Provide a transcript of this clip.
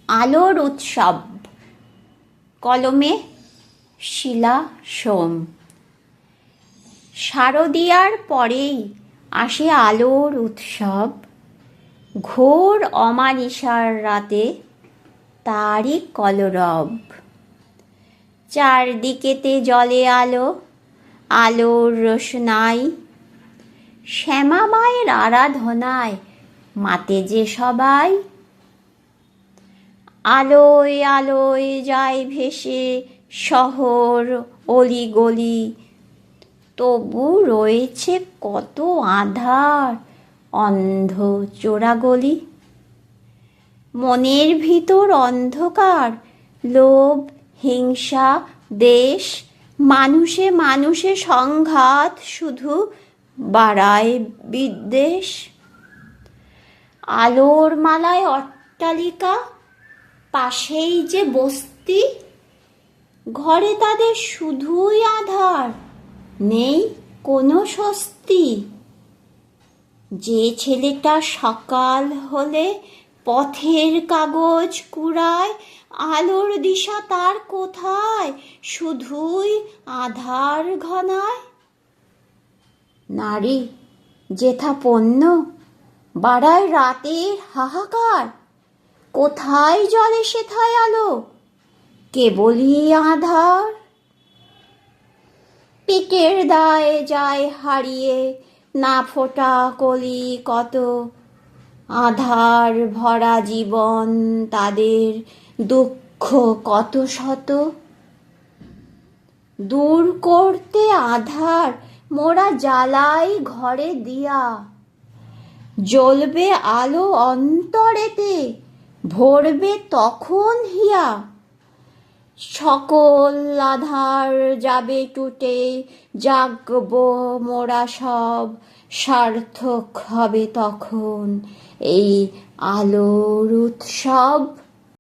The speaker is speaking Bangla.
আলোর উৎসব। কলমে শিলা সোম। শারদীয়ার পরেই আসে আলোর উৎসব। ঘোর অমানিশার রাতে তারই কলরব। চারদিকেতে জ্বলে আলো, আলোর রোশনাই। শ্যামা মায়ের আরাধনায় মাতে যে সবাই। আলোয় আলোয় যায় ভেসে শহর অলিগলি, তবু রয়েছে কত আঁধার অন্ধ চোরাগলি। মনের ভিতর অন্ধকার, লোভ, হিংসা, দেশ, মানুষে মানুষে সংঘাত শুধু বাড়ায় বিদ্বেষ। আলোর মালায় অট্টালিকা, পাশেই যে বস্তি, ঘরে তাদের শুধুই আঁধার, নেই কোনো স্বস্তি। যে ছেলেটা সকাল হলে পথের কাগজ কুড়ায়, আলোর দিশা তার কোথায়, শুধুই আধার ঘনায়। নারী যেথা পণ্য, বাড়ায় রাতের হাহাকার, কোথায় জ্বলে সেথায় আলো, কেবলই আধার। পিকের দায়ে যায় হারিয়ে না ফোটা কলি কত, আধার ভরা জীবন তাদের, দুঃখ কত শত। দূর করতে আধার মোরা জ্বালাই ঘরে দিয়া, জ্বলবে আলো অন্তরেতে, ভরবে তখন হিয়া। সকল আধার যাবে টুটে, জাগবো মোরা সব, সার্থক হবে তখন এই আলোর উৎসব।